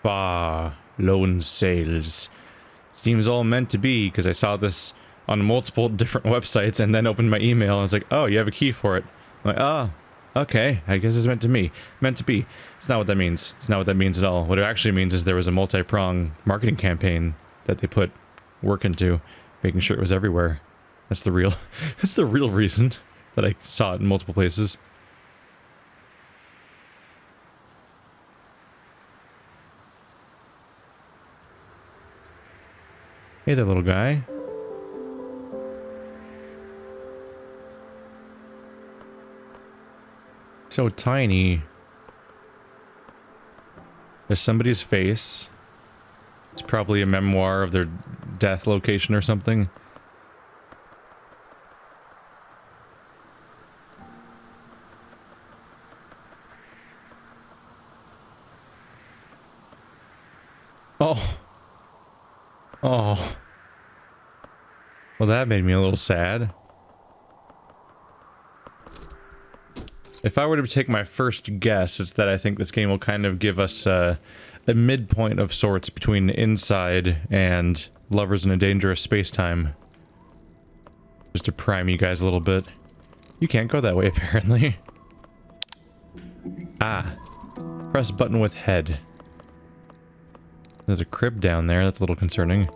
Bah, loan sales. Seems all meant to be, because I saw this on multiple different websites and then opened my email. I was like, oh, you have a key for it. I'm like, oh, okay, I guess it's meant to be. Meant to be. It's not what that means. It's not what that means at all. What it actually means is there was a multi-pronged marketing campaign that they put work into, making sure it was everywhere. That's the real, that's the real reason that I saw it in multiple places. Hey there, little guy. So tiny. There's somebody's face. It's probably a memoir of their death location or something. Oh. Oh. Well, that made me a little sad. If I were to take my first guess, it's that I think this game will kind of give us a midpoint of sorts between Inside and Lovers in a Dangerous Space-Time. Just to prime you guys a little bit. You can't go that way, apparently. Ah. Press button with head. There's a crib down there, that's a little concerning.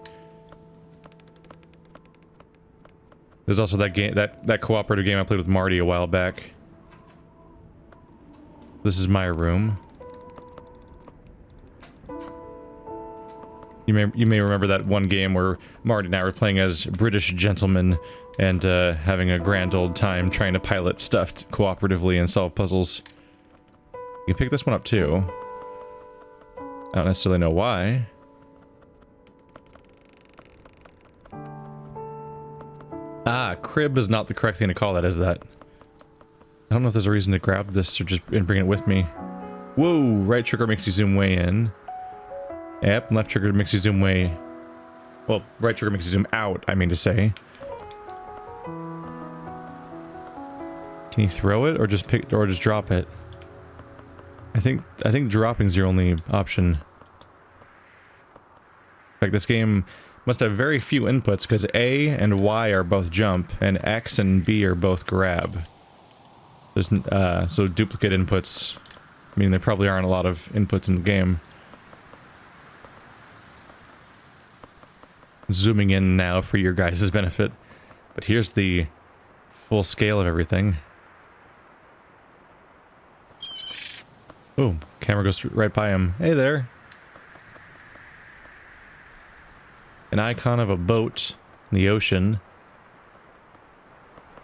There's also that game, that cooperative game I played with Marty a while back. This is my room. You may remember that one game where Marty and I were playing as British gentlemen and having a grand old time trying to pilot stuff cooperatively and solve puzzles. You can pick this one up too. I don't necessarily know why. Ah, crib is not the correct thing to call that, is that? I don't know if there's a reason to grab this or just and bring it with me. Whoa, right trigger makes you zoom way in. Yep, left trigger makes you zoom way... Well, right trigger makes you zoom out, I mean to say. Can you throw it or just pick or just drop it? I think dropping's your only option. Like, this game must have very few inputs because A and Y are both jump and X and B are both grab. There's so duplicate inputs. I mean, there probably aren't a lot of inputs in the game. Zooming in now for your guys' benefit. But here's the full scale of everything. Boom. Camera goes right by him. Hey there. An icon of a boat in the ocean.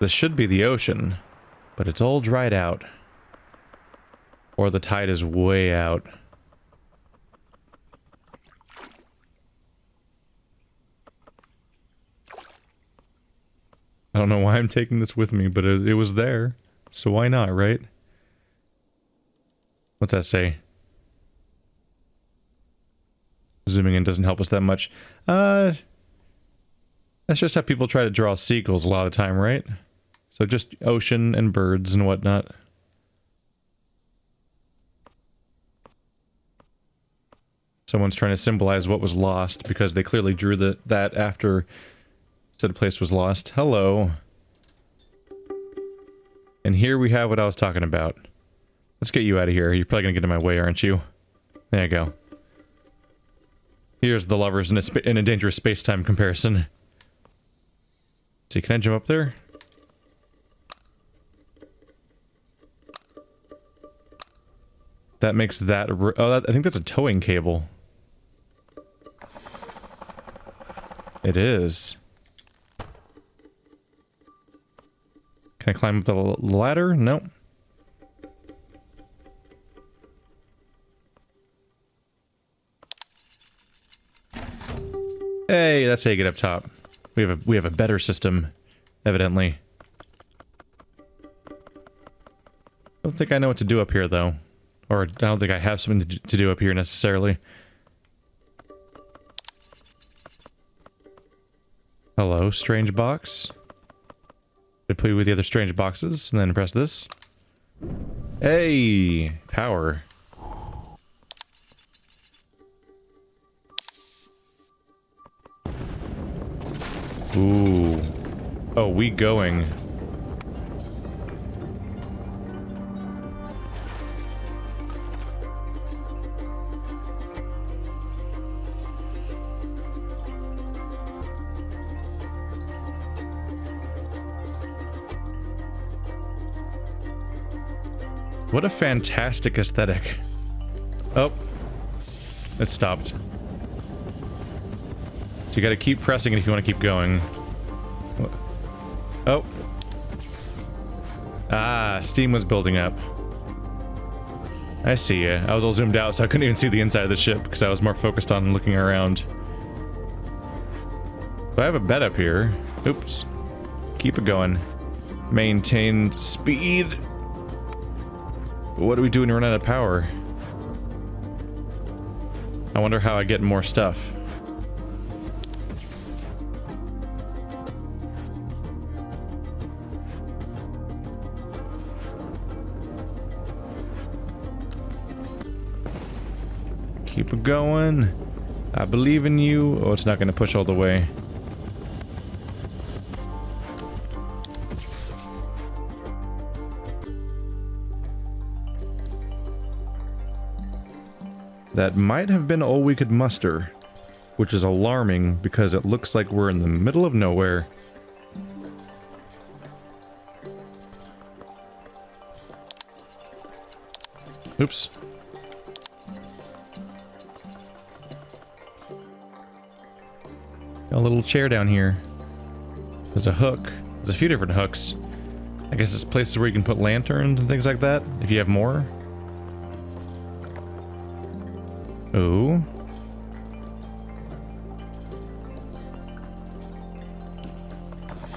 This should be the ocean, but it's all dried out. Or the tide is way out. I don't know why I'm taking this with me, but it was there. So why not, right? What's that say? Zooming in doesn't help us that much. That's just how people try to draw seagulls a lot of the time, right? So just ocean and birds and whatnot. Someone's trying to symbolize what was lost because they clearly drew that after said place was lost. Hello. And here we have what I was talking about. Let's get you out of here. You're probably gonna get in my way, aren't you? There you go. Here's the lovers in a dangerous space-time comparison. Let's see, can I jump up there? That makes that... Oh, I think that's a towing cable. It is. Can I climb up the ladder? Nope. Hey, that's how you get up top. We have a better system, evidently. I don't think I know what to do up here, though. Or I don't think I have something to do up here, necessarily. Hello, strange box. I play with the other strange boxes, and then press this. Hey! Power. Ooh. Oh, we going. What a fantastic aesthetic. Oh. It stopped. So you gotta keep pressing it if you want to keep going. Oh. Ah, steam was building up. I see ya. I was all zoomed out, so I couldn't even see the inside of the ship because I was more focused on looking around. So I have a bed up here. Oops. Keep it going. Maintain speed. What do we do when we run out of power? I wonder how I get more stuff. Keep it going. I believe in you. Oh, it's not going to push all the way. That might have been all we could muster, which is alarming because it looks like we're in the middle of nowhere. Oops. Got a little chair down here. There's a hook. There's a few different hooks. I guess it's places where you can put lanterns and things like that, if you have more. Ooh.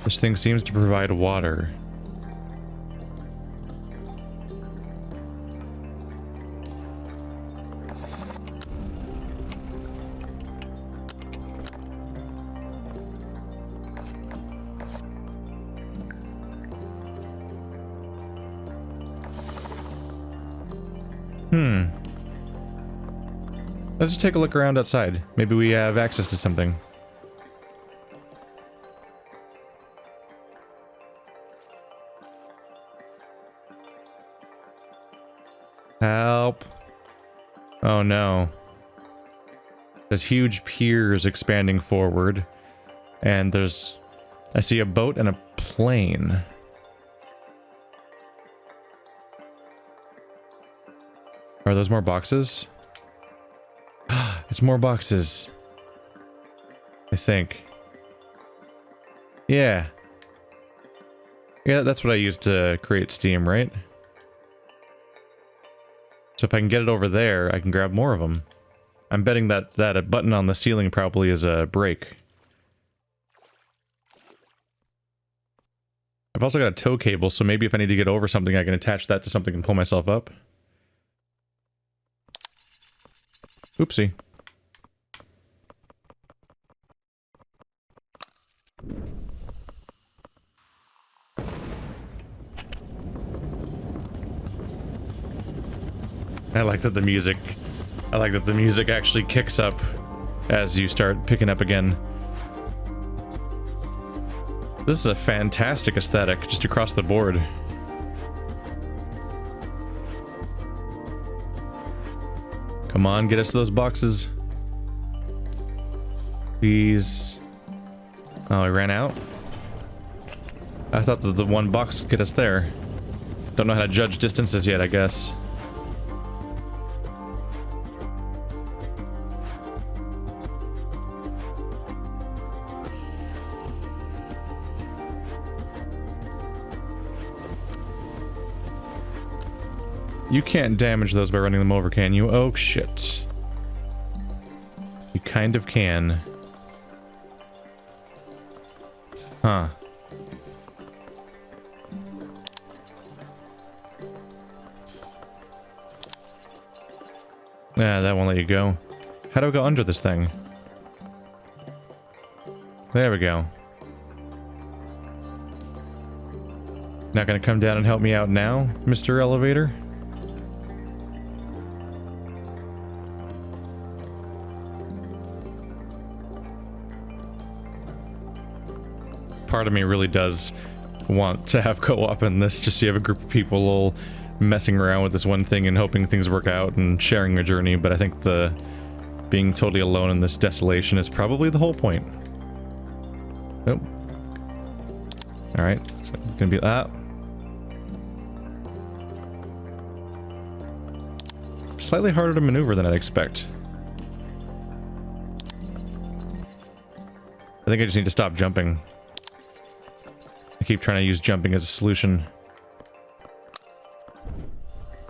This thing seems to provide water. Let's just take a look around outside. Maybe we have access to something. Help. Oh no. There's huge piers expanding forward. And there's... I see a boat and a plane. Are those more boxes? It's more boxes. I think. Yeah. Yeah, that's what I used to create steam, right? So if I can get it over there, I can grab more of them. I'm betting that a button on the ceiling probably is a brake. I've also got a tow cable, so maybe if I need to get over something, I can attach that to something and pull myself up. Oopsie. I like that the music actually kicks up as you start picking up again. This is a fantastic aesthetic just across the board. Come on, get us to those boxes. Please. Oh, I ran out? I thought that the one box could get us there. Don't know how to judge distances yet, I guess. You can't damage those by running them over, can you? Oh, shit. You kind of can. Huh. Yeah, that won't let you go. How do I go under this thing? There we go. Not gonna come down and help me out now, Mr. Elevator? part of me really does want to have co-op in this, just so you have a group of people all messing around with this one thing and hoping things work out and sharing a journey, but I think the being totally alone in this desolation is probably the whole point. Nope. Alright, so it's gonna be that. Slightly harder to maneuver than I'd expect. I think I just need to stop jumping. I keep trying to use jumping as a solution.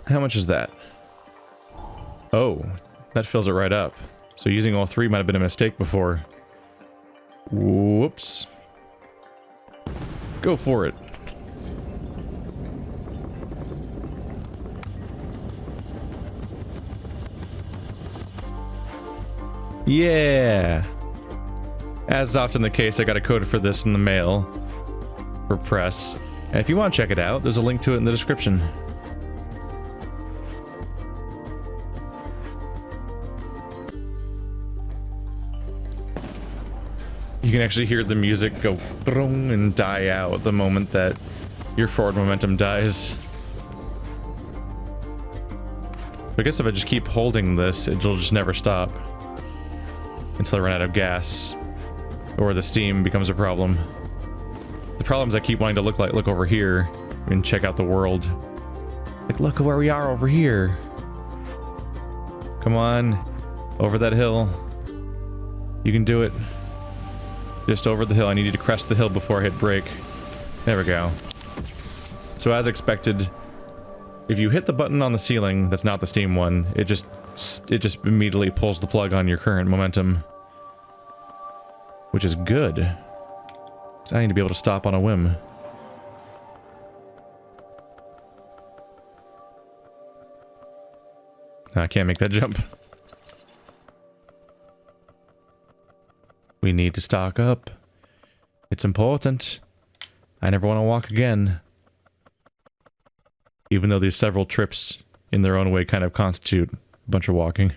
How much is that? Oh, that fills it right up. So using all three might have been a mistake before. Whoops. Go for it. Yeah! As is often the case, I got a code for this in the mail. For press. And if you want to check it out, there's a link to it in the description. You can actually hear the music go brung and die out the moment that your forward momentum dies. I guess if I just keep holding this, it'll just never stop. Until I run out of gas. Or the steam becomes a problem. The problem is I keep wanting to look over here and check out the world. Like, look where we are over here. Come on. Over that hill. You can do it. Just over the hill. I need you to crest the hill before I hit brake. There we go. So as expected, if you hit the button on the ceiling that's not the steam one, it just immediately pulls the plug on your current momentum. Which is good. So I need to be able to stop on a whim. I can't make that jump. We need to stock up. It's important. I never want to walk again. Even though these several trips in their own way kind of constitute a bunch of walking.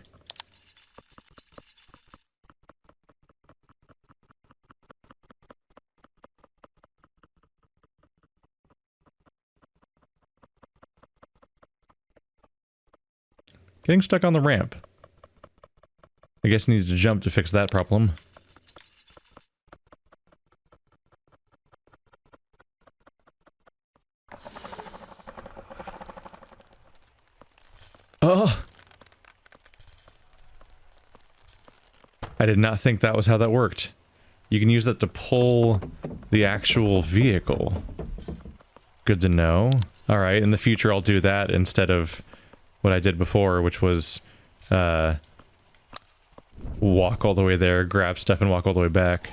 Getting stuck on the ramp. I guess I needed to jump to fix that problem. Oh! I did not think that was how that worked. You can use that to pull the actual vehicle. Good to know. Alright, in the future I'll do that instead of what I did before, which was, walk all the way there, grab stuff, and walk all the way back.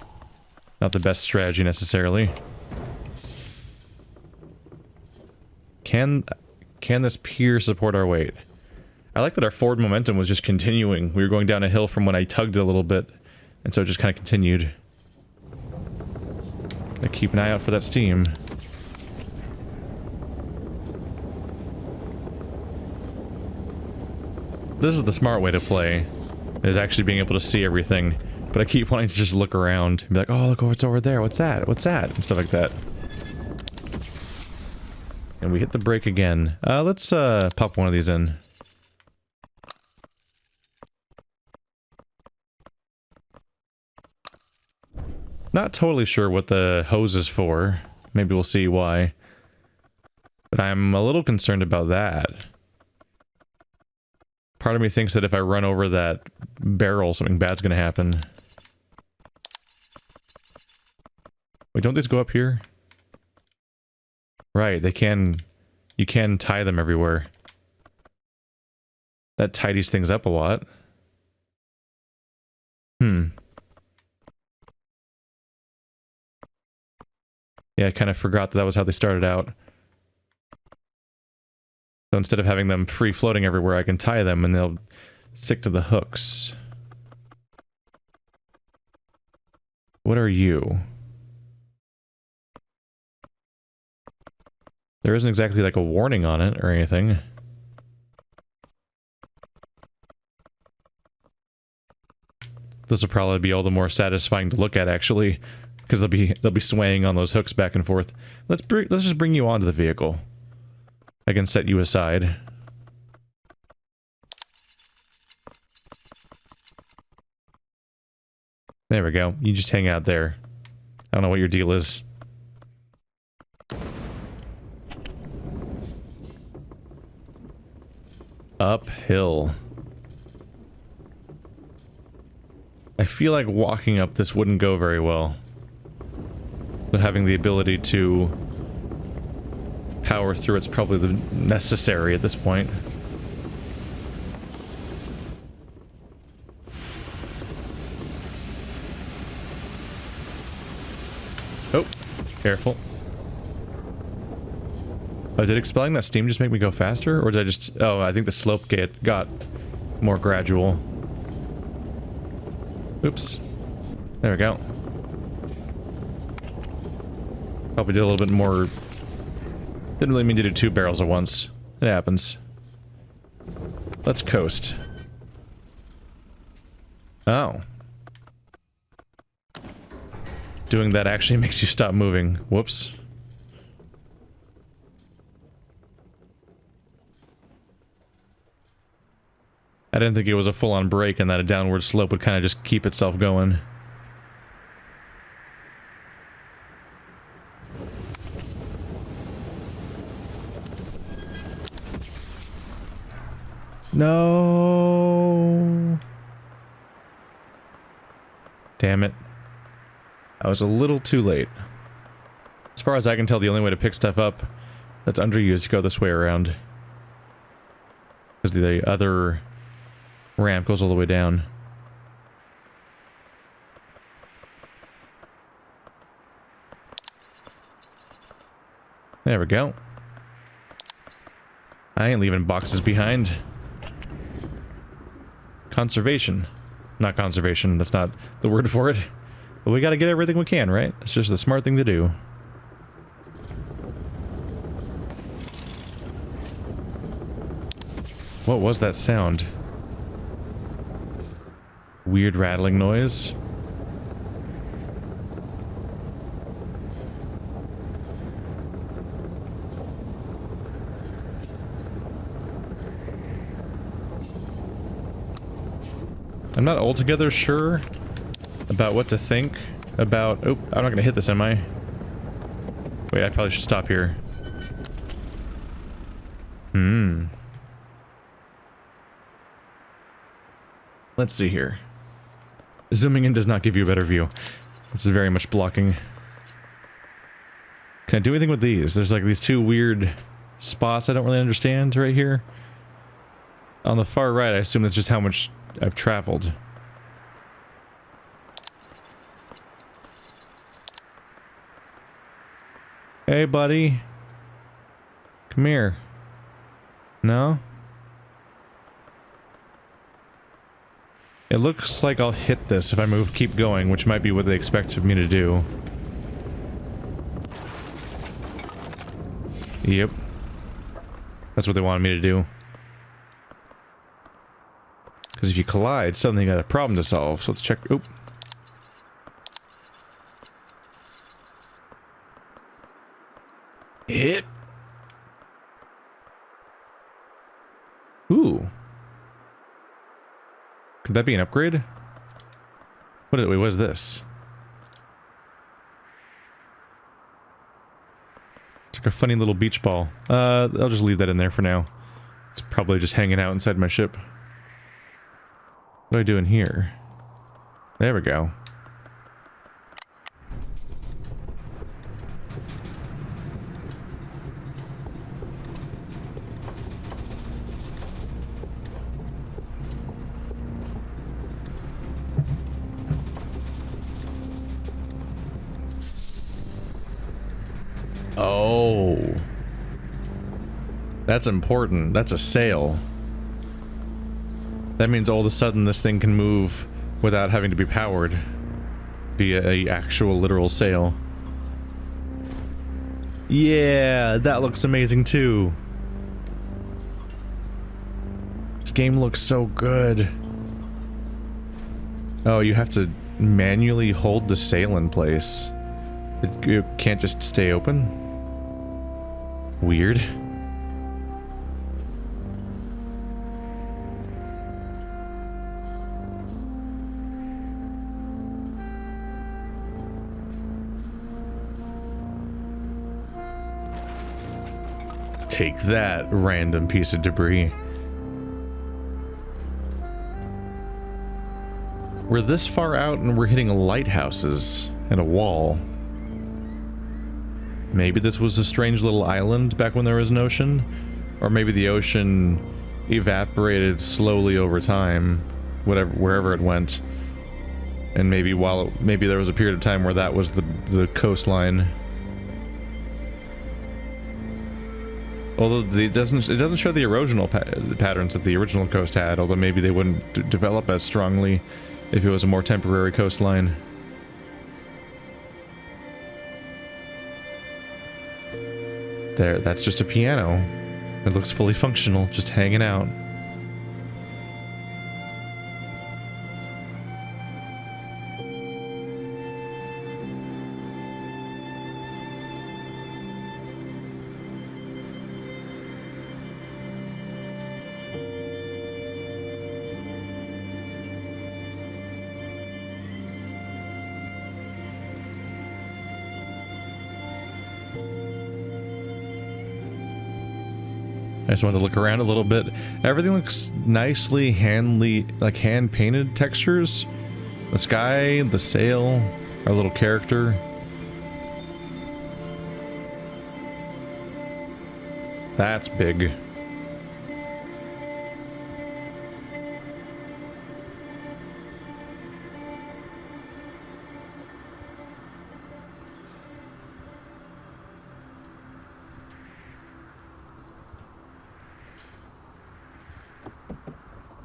Not the best strategy, necessarily. Can this pier support our weight? I like that our forward momentum was just continuing. We were going down a hill from when I tugged it a little bit, and so it just kind of continued. Gotta keep an eye out for that steam. This is the smart way to play, is actually being able to see everything, but I keep wanting to just look around and be like, oh, look what's over there, what's that, what's that, and stuff like that. And we hit the brake again. Let's pop one of these in. Not totally sure what the hose is for. Maybe we'll see why. But I'm a little concerned about that. Part of me thinks that if I run over that barrel, something bad's gonna happen. Wait, don't these go up here? Right, they can... You can tie them everywhere. That tidies things up a lot. Yeah, I kind of forgot that was how they started out. So instead of having them free-floating everywhere, I can tie them and they'll stick to the hooks. What are you? There isn't exactly like a warning on it or anything. This will probably be all the more satisfying to look at, actually. because they'll be swaying on those hooks back and forth. Let's just bring you onto the vehicle. I can set you aside. There we go. You just hang out there. I don't know what your deal is. Uphill. I feel like walking up this wouldn't go very well. But having the ability to power through it's probably the necessary at this point. Oh, careful. Oh, did expelling that steam just make me go faster? Or did I just... Oh, I think the slope got more gradual. Oops. There we go. Probably did a little bit more... Didn't really mean to do 2 barrels at once. It happens. Let's coast. Oh. Doing that actually makes you stop moving. Whoops. I didn't think it was a full-on brake and that a downward slope would kind of just keep itself going. No. Damn it. I was a little too late. As far as I can tell, the only way to pick stuff up that's under you is to go this way around. Because the other ramp goes all the way down. There we go. I ain't leaving boxes behind. Conservation. Not conservation, that's not the word for it. But we gotta get everything we can, right? It's just the smart thing to do. What was that sound? Weird rattling noise. I'm not altogether sure about what to think about... Oh, I'm not gonna hit this, am I? Wait, I probably should stop here. Let's see here. Zooming in does not give you a better view. This is very much blocking. Can I do anything with these? There's like these 2 weird spots I don't really understand right here. On the far right, I assume that's just how much I've traveled. Hey, buddy. Come here. No? It looks like I'll hit this if I keep going, which might be what they expect of me to do. Yep. That's what they wanted me to do. Because if you collide, suddenly you got a problem to solve. So let's check. Oop. Hit. Ooh. Could that be an upgrade? Wait, what is this? It's like a funny little beach ball. I'll just leave that in there for now. It's probably just hanging out inside my ship. What do I do in here? There we go. Oh. That's important. That's a sail. That means all of a sudden this thing can move without having to be powered via a actual literal sail. Yeah, that looks amazing too. This game looks so good. Oh, you have to manually hold the sail in place. It can't just stay open? Weird. Take that, random piece of debris. We're this far out and we're hitting lighthouses and a wall. Maybe this was a strange little island back when there was an ocean? Or maybe the ocean evaporated slowly over time, wherever it went. And maybe maybe there was a period of time where that was the coastline. Although it doesn't show the erosional patterns that the original coast had, although maybe they wouldn't develop as strongly if it was a more temporary coastline. There, that's just a piano. It looks fully functional, just hanging out. I just wanted to look around a little bit. Everything looks nicely like hand-painted textures. The sky, the sail, our little character. That's big.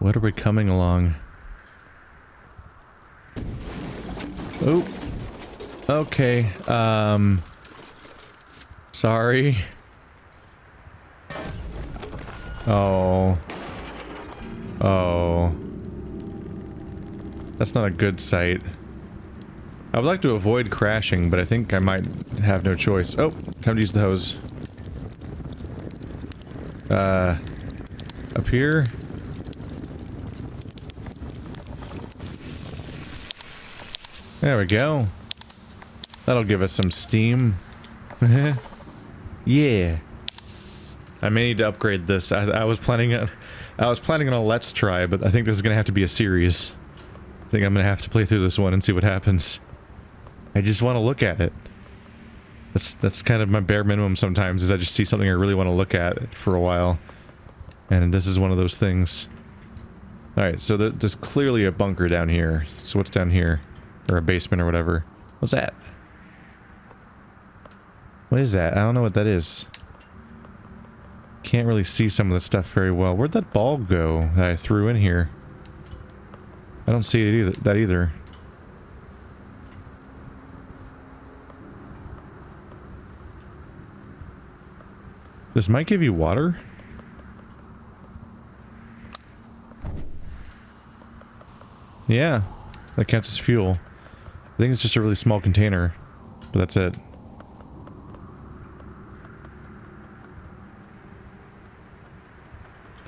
What are we coming along? Oh. Okay. Sorry. Oh. Oh. That's not a good sight. I would like to avoid crashing, but I think I might have no choice. Oh, time to use the hose. Up here? There we go. That'll give us some steam. Yeah. I may need to upgrade this. I was planning on a let's try, but I think this is gonna have to be a series. I think I'm gonna have to play through this one and see what happens. I just want to look at it. That's kind of my bare minimum sometimes, is I just see something I really want to look at for a while. And this is one of those things. Alright, so there's clearly a bunker down here. So what's down here? Or a basement or whatever. What's that? What is that? I don't know what that is. Can't really see some of the stuff very well. Where'd that ball go that I threw in here? I don't see it either. This might give you water? Yeah, that counts as fuel. I think it's just a really small container, but that's it.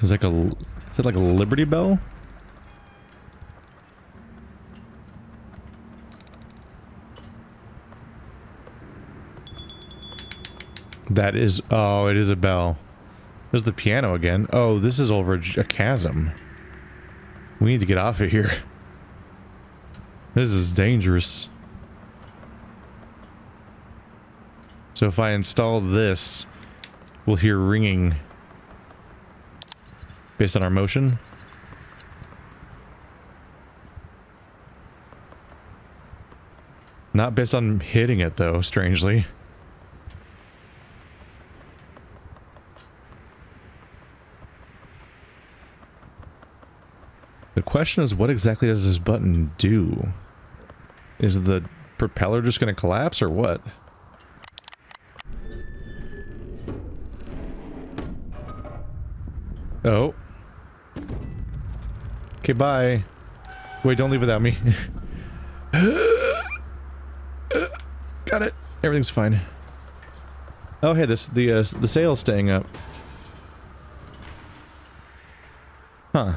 Is it like a Liberty Bell? That is, oh, it is a bell. There's the piano again. Oh, this is over a chasm. We need to get off of here. This is dangerous. So if I install this, we'll hear ringing based on our motion. Not based on hitting it though, strangely. The question is, what exactly does this button do? Is the propeller just going to collapse or what? Oh. Okay, bye. Wait, don't leave without me. Got it. Everything's fine. Oh, hey, the sail's staying up. Huh.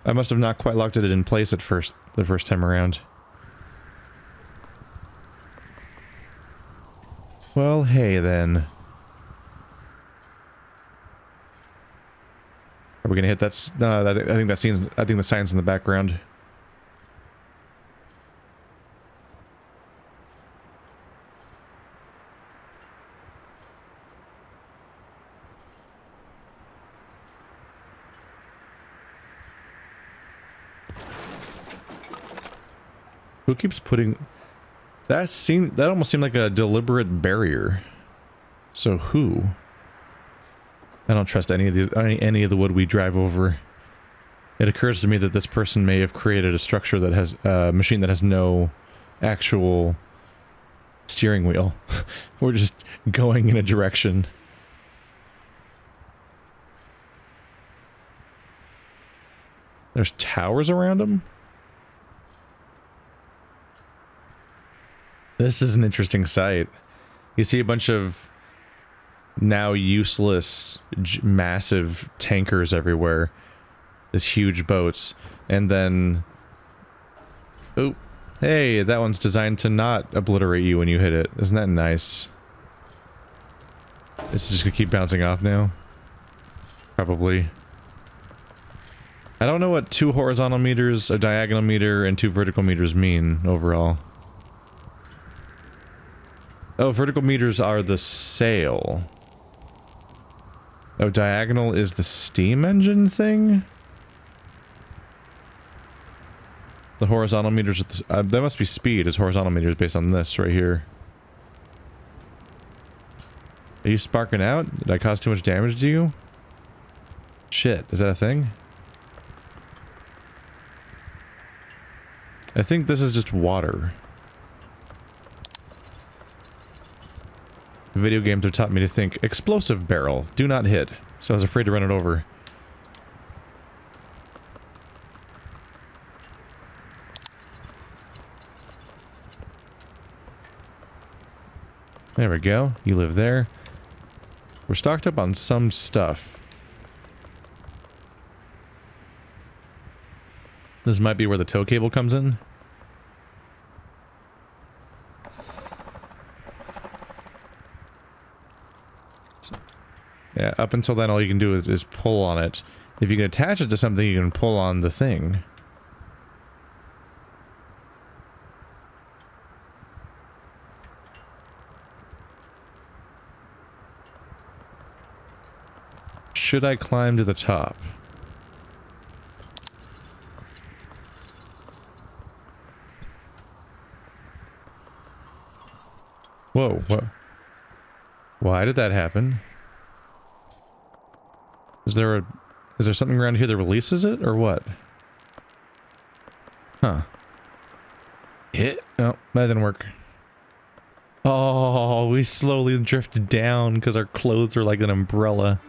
I must have not quite locked it in place at first, the first time around. Well, hey then. Are we gonna hit that? No, I think that scene's. I think the sign's in the background. Who keeps putting... That almost seemed like a deliberate barrier. So who? I don't trust any of the wood we drive over. It occurs to me that this person may have created a structure that has a machine that has no actual steering wheel. We're just going in a direction. There's towers around them? This is an interesting sight. You see a bunch of now useless, massive tankers everywhere. These huge boats. And then... Oh, hey, that one's designed to not obliterate you when you hit it. Isn't that nice? It's just gonna keep bouncing off now. Probably. I don't know what 2 horizontal meters, a diagonal meter, and 2 vertical meters mean overall. Oh, vertical meters are the sail. Oh, diagonal is the steam engine thing? The horizontal meters are the... that must be speed, as horizontal meters based on this right here. Are you sparking out? Did I cause too much damage to you? Shit, is that a thing? I think this is just water. Video games have taught me to think, explosive barrel, do not hit. So I was afraid to run it over. There we go. You live there. We're stocked up on some stuff. This might be where the tow cable comes in. Yeah, up until then all you can do is pull on it. If you can attach it to something, you can pull on the thing. Should I climb to the top? Whoa, what? Why did that happen? Is there something around here that releases it, or what? Huh. Oh, that didn't work. Oh, we slowly drifted down because our clothes are like an umbrella.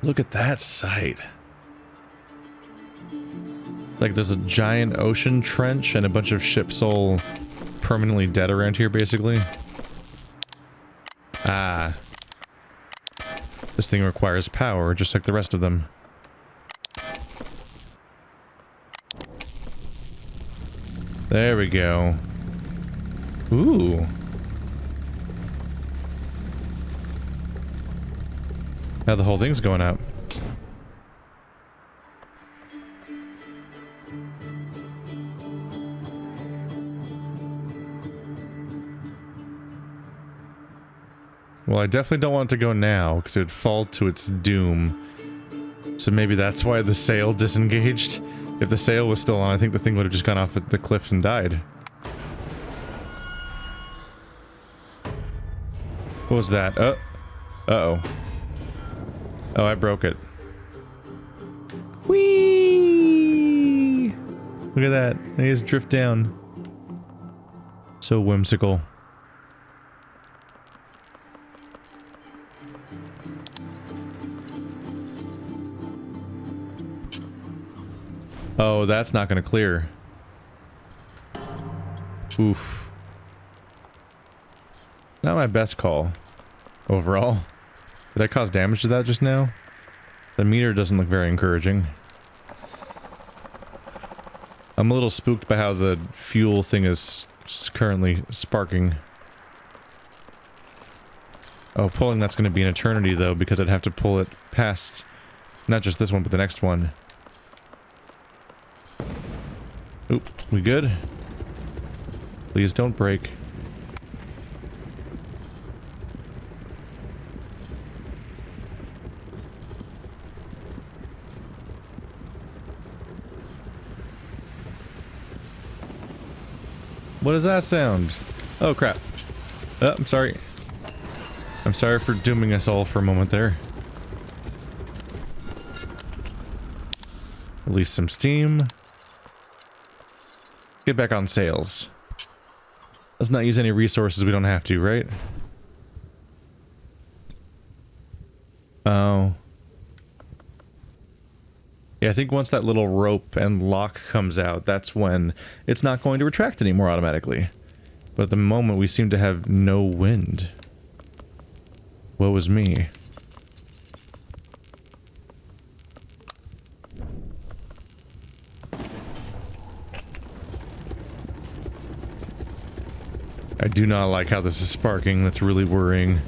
Look at that sight. Like there's a giant ocean trench and a bunch of ships all permanently dead around here, basically. Ah. This thing requires power, just like the rest of them. There we go. Ooh. Now the whole thing's going up. Well, I definitely don't want it to go now, because it would fall to its doom. So maybe that's why the sail disengaged. If the sail was still on, I think the thing would have just gone off at the cliff and died. What was that? Uh-oh. Oh, I broke it. Whee! Look at that. They just drift down. So whimsical. Oh, that's not gonna clear. Oof. Not my best call. Overall. Did I cause damage to that just now? The meter doesn't look very encouraging. I'm a little spooked by how the fuel thing is currently sparking. Oh, pulling that's going to be an eternity though, because I'd have to pull it past not just this one, but the next one. Oop, we good? Please don't break. What does that sound? Oh crap. I'm sorry. I'm sorry for dooming us all for a moment there. Release some steam. Get back on sails. Let's not use any resources we don't have to, right? Oh. Yeah, I think once that little rope and lock comes out, that's when it's not going to retract anymore automatically. But at the moment, we seem to have no wind. Woe is me. I do not like how this is sparking. That's really worrying.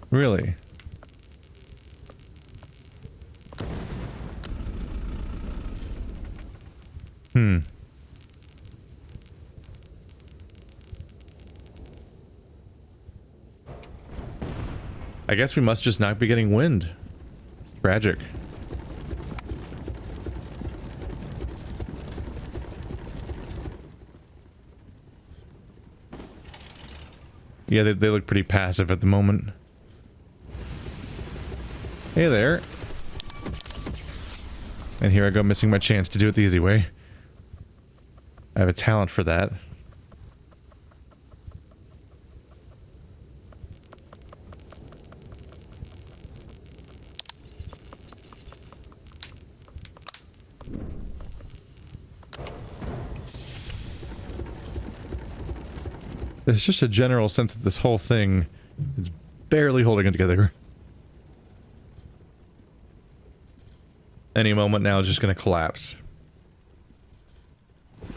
Really? I guess we must just not be getting wind. It's tragic. Yeah, they look pretty passive at the moment. Hey there. And here I go missing my chance to do it the easy way. I have a talent for that. There's just a general sense that this whole thing is barely holding it together. Any moment now is just going to collapse. In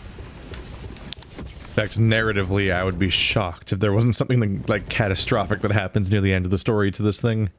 fact, narratively, I would be shocked if there wasn't something like catastrophic that happens near the end of the story to this thing.